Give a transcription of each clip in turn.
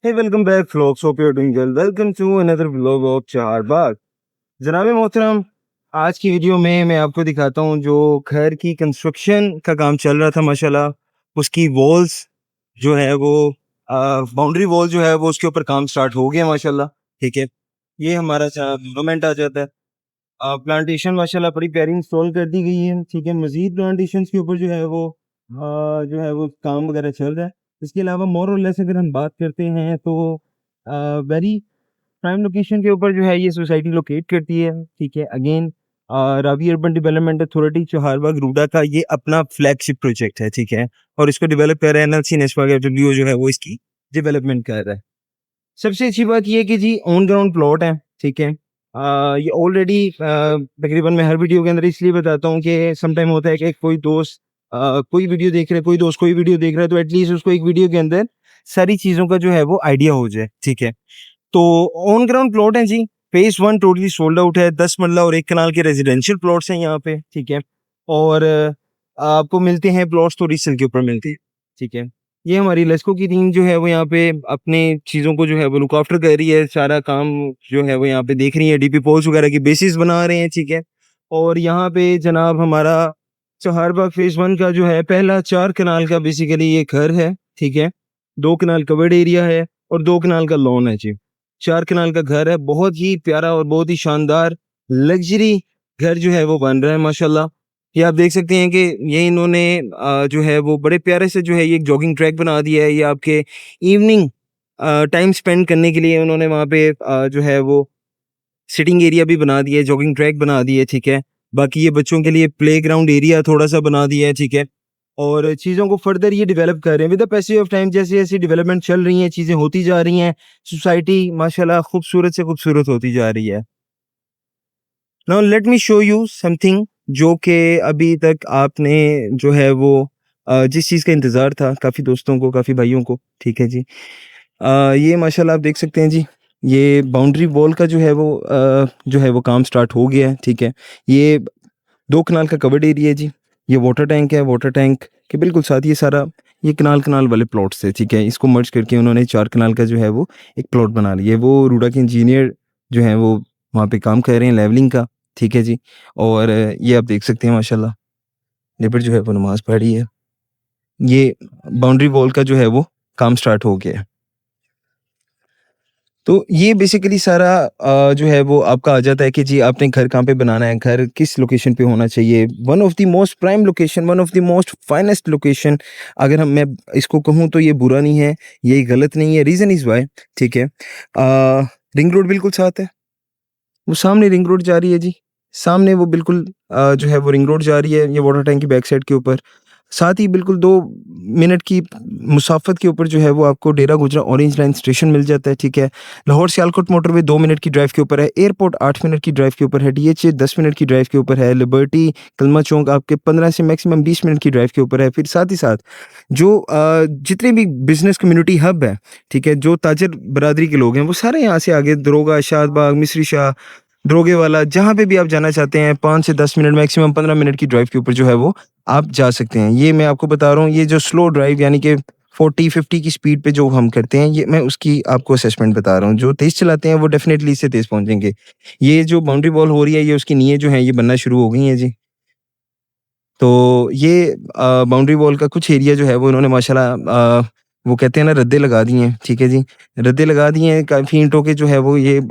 Hey, welcome back, folks. Hope you're doing well. Welcome to another vlog of Charbagh. जनाब मोहतरम, आज की video में मैं आपको दिखाता हूँ जो घर की कंस्ट्रक्शन का काम चल रहा था माशाल्लाह। उसकी वॉल्स जो है वो बाउंड्री वॉल जो है वो उसके ऊपर काम स्टार्ट हो गया माशाल्लाह। ठीक है, ये हमारा मोमेंट आ जाता है। प्लांटेशन माशाल्लाह बड़ी प्यारी इंस्टॉल कर दी गई है। ठीक है, मजीद प्लांटेशन के ऊपर जो है वो काम वगैरह चल रहा है। इसके अलावा मोर और लेस अगर हम बात करते हैं तो वेरी प्राइम लोकेशन के ऊपर जो है ये सोसाइटी लोकेट करती है। ठीक है, again Ravi urban development authority Charbagh RUDA का ये अपना फ्लैगशिप प्रोजेक्ट है। ठीक है, और इसको डेवलप कर रहा है एनएलसी नेस्पा डब्ल्यू जो है वो इसकी डेवलपमेंट कर रहा है। सबसे अच्छी बात ये है कि जी ऑन ग्राउंड प्लॉट है। ठीक है, ये ऑलरेडी तकरीबन मैं हर वीडियो के अंदर इसलिए बताता हूँ कि समटाइम होता है कि कोई दोस्त कोई वीडियो देख रहा है, कोई दोस्त कोई वीडियो देख रहा है, तो एटलीस्ट उसको एक वीडियो के अंदर सारी चीज़ों का जो है वो आइडिया हो जाए। ठीक है, तो ऑन ग्राउंड प्लॉट है जी। फेज 1 टोटली सोल्ड आउट है। 10 मरला और 1 कनाल के रेजिडेंशियल प्लॉट्स हैं यहाँ पे। ठीक है, और आपको मिलते हैं प्लॉट्स तो रीसेल के ऊपर मिलते हैं। ठीक है, ये हमारी लेस्को की टीम जो है वो यहाँ पे अपने चीज़ों को जो है वो लुक आफ्टर कर रही है। सारा काम जो है वो यहाँ पे देख रही है, डीपी पोल्स वगैरह की बेसिस बना रहे हैं। ठीक है, और यहाँ पे जनाब हमारा चारबाग फेज 1 का जो है पहला 4 कनाल का बेसिकली ये घर है। ठीक है, 2 कनाल कवर्ड एरिया है और 2 कनाल का लॉन है जी। 4 कनाल का घर है, बहुत ही प्यारा और बहुत ही शानदार लग्जरी घर जो है वो बन रहा है माशाल्लाह। ये आप देख सकते हैं कि ये इन्होंने जो है वो बड़े प्यारे से जो है ये एक जॉगिंग ट्रैक बना दिया है। ये आपके इवनिंग टाइम स्पेंड करने के लिए उन्होंने वहाँ पे जो है वो सिटिंग एरिया भी बना दिया है, जॉगिंग ट्रैक बना दिए है। ठीक है, बाकी ये बच्चों के लिए प्लेग्राउंड एरिया थोड़ा सा बना दिया है। ठीक है, और चीज़ों को फर्दर ये डेवलप कर रहे हैं with the passage of time. जैसे जैसे डेवलपमेंट चल रही हैं, चीज़ें होती जा रही हैं, सोसाइटी माशाल्लाह खूबसूरत से खूबसूरत होती जा रही है। Now let me show you something जो कि अभी तक आपने जो है वो जिस चीज़ का इंतज़ार था काफ़ी दोस्तों को, काफ़ी भाइयों को। ठीक है जी, ये माशाल्लाह आप देख सकते हैं जी, ये बाउंड्री वॉल का जो है वो काम स्टार्ट हो गया है। ठीक है, ये 2 कनाल का कवर्ड एरिया है जी। ये वाटर टैंक है, वाटर टैंक के बिल्कुल साथ ये सारा ये कनाल वाले प्लॉट्स है। ठीक है, इसको मर्ज करके उन्होंने 4 कनाल का जो है वो एक प्लॉट बना लिया है। वो रूडा के इंजीनियर जो हैं वो वहाँ पे काम कर रहे हैं लेवलिंग का। ठीक है जी, और ये आप देख सकते हैं माशाल्लाह लेबर जो है वो नमाज़ पढ़ रही है। ये बाउंड्री वॉल का जो है वो काम स्टार्ट हो गया है। तो ये बेसिकली सारा जो है वो आपका आ जाता है कि जी आपने घर कहाँ पे बनाना है, घर किस लोकेशन पे होना चाहिए। One of the most prime location, one of the most finest location, अगर मैं इसको कहूँ तो ये बुरा नहीं है, ये गलत नहीं है। Reason is why. ठीक है, रिंग रोड बिल्कुल साथ है, वो सामने रिंग रोड जा रही है जी। सामने वो बिल्कुल जो है वो रिंग रोड जा रही है, ये वाटर टैंक की बैक साइड के ऊपर। साथ ही बिल्कुल 2 मिनट की मुसाफ़त के ऊपर जो है वो आपको डेरा गुजरा ऑरेंज लाइन स्टेशन मिल जाता है। ठीक है, लाहौर सियालकोट मोटरवे 2 मिनट की ड्राइव के ऊपर है, एयरपोर्ट 8 मिनट की ड्राइव के ऊपर है, डीएचए 10 मिनट की ड्राइव के ऊपर है, लिबर्टी कलमा चौक आपके 15 से मैक्सिमम 20 मिनट की ड्राइव के ऊपर है। फिर साथ ही साथ जो जितने भी बिज़नेस कम्युनिटी हब है, ठीक है, जो ताजर बरादरी के लोग हैं वो सारे यहाँ से आगे दरोगा, शादबाग, मिस्री शाह, दरोगे वाला, जहाँ पे भी आप जाना चाहते हैं 5 से 10 मिनट मैक्सिमम 15 मिनट की ड्राइव के ऊपर जो है वो आप जा सकते हैं। ये मैं आपको बता रहा हूँ, ये जो स्लो ड्राइव यानी कि 40-50 की स्पीड पे जो हम करते हैं, ये मैं उसकी आपको असेसमेंट बता रहा हूँ। जो तेज़ चलाते हैं वो डेफ़िनेटली इससे तेज़ पहुँचेंगे। ये जो बाउंड्री वॉल हो रही है, ये उसकी नींवें जो हैं ये बनना शुरू हो गई हैं जी। तो ये बाउंड्री वॉल का कुछ एरिया जो है वो इन्होंने माशाल्लाह वो कहते हैं ना रद्दे लगा दिए हैं। ठीक है जी, रद्दे लगा दिए हैं, काफ़ी ईंटों के जो है वो ये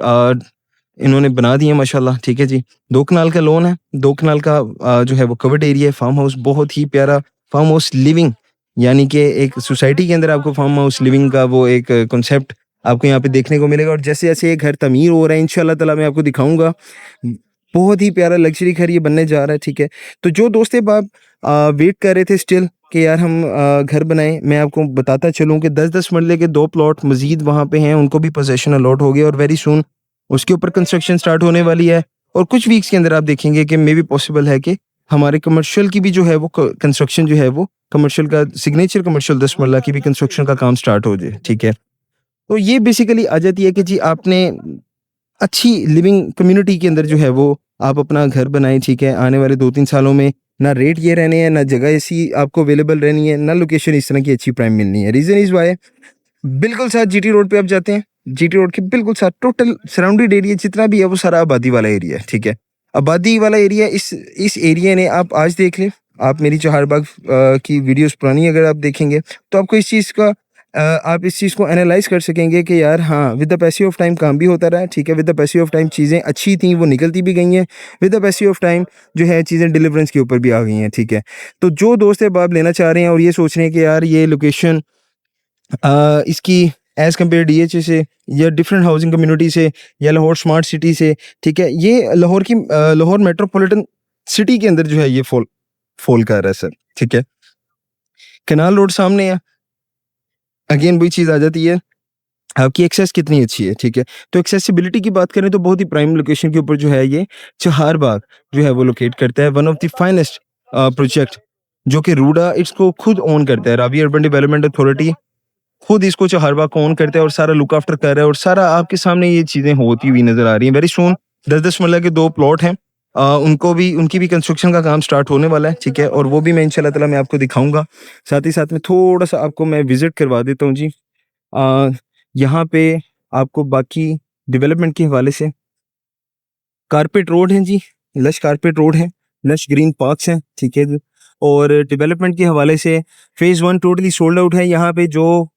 इन्होंने बना दिए माशाल्लाह। ठीक है जी, 2 कनाल का लॉन है, 2 कनाल का जो है वो कवर्ड एरिया है, फार्म हाउस, बहुत ही प्यारा फार्म हाउस लिविंग, यानी कि एक सोसाइटी के अंदर आपको फार्म हाउस लिविंग का वो एक कॉन्सेप्ट आपको यहाँ पे देखने को मिलेगा। और जैसे-जैसे ये घर तमीर हो रहा है इंशाअल्लाह ताला मैं आपको दिखाऊँगा। बहुत ही प्यारा लग्ज़री घर ये बनने जा रहा है। ठीक है, तो जो दोस्त आप वेट कर रहे थे स्टिल कि यार हम घर बनाएँ, मैं आपको बताता चलूँ कि 10-10 मरले के 2 प्लॉट मज़ीद वहाँ पे हैं, उनको भी पोज़ेशन अलॉट हो गया और वेरी सून उसके ऊपर कंस्ट्रक्शन स्टार्ट होने वाली है। और कुछ वीक्स के अंदर आप देखेंगे कि मे बी पॉसिबल है कि हमारे कमर्शियल की भी जो है वो कंस्ट्रक्शन जो है वो कमर्शियल का सिग्नेचर कमर्शियल 10 मरला की भी कंस्ट्रक्शन का काम स्टार्ट हो जाए। ठीक है, तो ये बेसिकली आ जाती है कि जी आपने अच्छी लिविंग कम्युनिटी के अंदर जो है वो आप अपना घर बनाएं। ठीक है, आने वाले 2-3 सालों में ना रेट ये रहने हैं, ना जगह ऐसी आपको अवेलेबल रहनी है, ना लोकेशन इस तरह की अच्छी प्राइम मिलनी है। रीज़न इज़ व्हाई बिल्कुल साथ जीटी रोड पे आप जाते हैं, जीटी रोड के बिल्कुल साथ टोटल सराउंडेड एरिया जितना भी है वो सारा आबादी वाला एरिया है, ठीक है। आबादी वाला एरिया, इस एरिया ने आप आज देख लें, आप मेरी चहारबाग की वीडियोस पुरानी अगर आप देखेंगे तो आपको इस चीज़ का आप इस चीज़ को एनालाइज़ कर सकेंगे कि यार हाँ, with the passage of time काम भी होता रहा है, ठीक है। With the passage of time चीज़ें अच्छी थी, वो निकलती भी गई हैं। With the passage of time जो है चीज़ें डिलीवरेंस के ऊपर भी आ गई हैं, ठीक है। तो जो दोस्त अब लेना चाह रहे हैं और ये सोच रहे हैं कि यार ये लोकेशन इसकी एज़ कम्पेयर डीएचए से या डिफरेंट हाउसिंग कम्युनिटी से या लाहौर स्मार्ट सिटी से, ठीक है, ये लाहौर की लाहौर मेट्रोपॉलिटन सिटी के अंदर जो है ये फॉल कर रहा है सर, ठीक है। कैनाल रोड सामने है, अगेन वही चीज़ आ जाती है, आपकी एक्सेस कितनी अच्छी है, ठीक है। तो एक्सेसिबिलिटी की बात करें तो बहुत ही प्राइम लोकेशन के ऊपर जो है ये चहारबाग जो है वो लोकेट करता है। One of the finest project जो कि रूडा इसको खुद ओन करता है, रावी अर्बन डेवलपमेंट अथॉरिटी खुद इसको चहारबाग को ओन करता है और सारा लुक आफ्टर कर रहा है और सारा आपके सामने ये चीज़ें होती हुई नज़र आ रही हैं। वेरी सून 10-10 मरला के 2 प्लॉट हैं, उनकी भी कंस्ट्रक्शन का काम स्टार्ट होने वाला है, ठीक है। और वो भी मैं इंशाल्लाह ताला मैं आपको दिखाऊँगा। साथ ही साथ में थोड़ा-सा आपको मैं विज़िट करवा देता हूँ जी। अ, यहाँ पे आपको बाकी डेवलपमेंट के हवाले से कारपेट रोड है जी, लश कारपेट रोड है, लश ग्रीन पार्क्स हैं, ठीक है जी। और डेवलपमेंट के हवाले से फेज़ 1 टोटली सोल्ड आउट है। यहाँ पे जो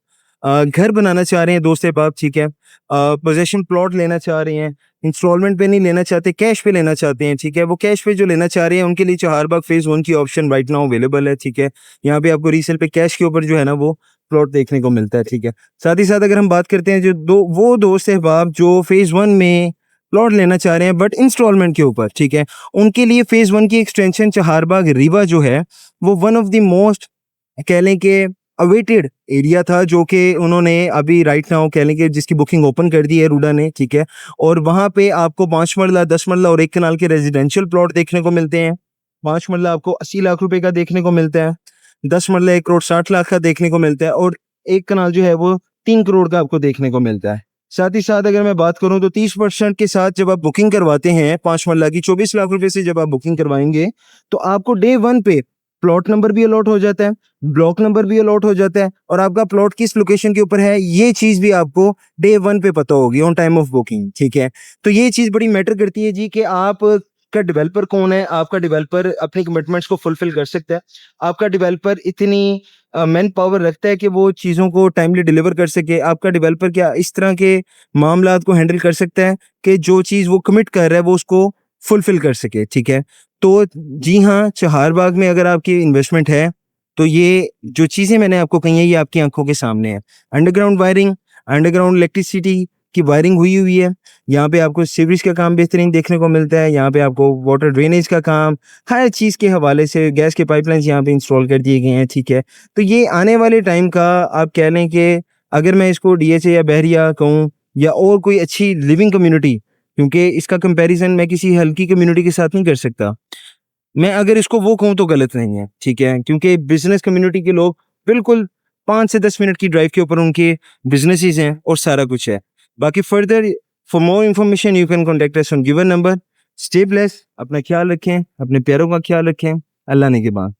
घर बनाना चाह रहे हैं दोस्त अहबाब, ठीक है, पोज़ेशन प्लॉट लेना चाह रहे हैं, इंस्टॉलमेंट पे नहीं लेना चाहते, कैश पे लेना चाहते हैं, ठीक है। वो कैश पे जो लेना चाह रहे हैं उनके लिए चहारबाग फेज़ 1 की ऑप्शन राइट नाउ अवेलेबल है, ठीक है। यहाँ पे आपको रीसेल पे कैश के ऊपर जो है ना वो प्लॉट देखने को मिलता है, ठीक है। साथ ही साथ अगर हम बात करते हैं जो वो दोस्त अहबाब जो फेज़ 1 में प्लॉट लेना चाह रहे हैं बट इंस्टॉलमेंट के ऊपर, ठीक है, उनके लिए फेज़ 1 की एक्सटेंशन चहारबाग रीवा जो है वो वन ऑफ द मोस्ट कह लें कि अवेटेड एरिया था, जो कि उन्होंने अभी राइट नाउ कह लें कि जिसकी बुकिंग ओपन कर दी है रूडा ने, ठीक है। और वहाँ पे आपको 5 मरला, 10 मरला और 1 कनाल के रेजिडेंशियल प्लॉट देखने को मिलते हैं। 5 मरला आपको 80 लाख रुपए का देखने को मिलता है, 10 मरला 1 करोड़ 60 लाख का देखने को मिलता है और 1 कनाल जो है वो 3 करोड़ का आपको देखने को मिलता है। साथ ही साथ अगर मैं बात करूँ तो 30% के साथ जब आप बुकिंग करवाते हैं 5 मरला की 24 लाख रुपए से जब आप बुकिंग करवाएंगे तो आपको डे 1 पे प्लॉट नंबर भी अलॉट हो जाता है, ब्लॉक नंबर भी अलॉट हो जाता है और आपका प्लॉट किस लोकेशन के ऊपर है ये चीज़ भी आपको डे 1 पे पता होगी ऑन टाइम ऑफ बुकिंग, ठीक है। तो ये चीज़ बड़ी मैटर करती है जी कि आप का डेवलपर कौन है, आपका डेवलपर अपनी कमिटमेंट्स को फुलफिल कर सकता है, आपका डेवलपर इतनी मैन पावर रखता है कि वो चीज़ों को टाइमली डिलीवर कर सके, आपका डेवलपर क्या इस तरह के मामलात को हैंडल कर सकता है कि जो चीज़ वो कमिट कर रहा है वो उसको फुलफिल कर सके, ठीक है। तो जी हाँ, चहारबाग में अगर आपकी इन्वेस्टमेंट है, तो ये जो चीज़ें मैंने आपको कही हैं, ये आपकी आँखों के सामने है। अंडरग्राउंड वायरिंग, अंडरग्राउंड इलेक्ट्रिसिटी की वायरिंग हुई हुई है। यहाँ पे आपको सीवरेज का काम बेहतरीन देखने को मिलता है। यहाँ पे आपको वाटर ड्रेनेज का काम, हर चीज़ के हवाले से गैस के पाइपलाइन्स यहाँ पे इंस्टॉल कर दिए गए हैं, ठीक है। तो ये आने वाले टाइम का आप कह लें कि अगर मैं इसको डीएचए या बहरिया कहूँ या और कोई अच्छी लिविंग कम्युनिटी, क्योंकि इसका कंपैरिज़न मैं किसी हल्की कम्युनिटी के साथ नहीं कर सकता। मैं अगर इसको वो कहूँ तो गलत नहीं है, ठीक है? क्योंकि बिज़नेस कम्युनिटी के लोग बिल्कुल 5 से 10 मिनट की ड्राइव के ऊपर उनके बिज़नेसेस हैं और सारा कुछ है। बाकी further for more information you can contact us on given number. Stay blessed, अपना ख्याल रखें, अपने प्यारों का ख्याल रखें। अल्लाह ने के बाद।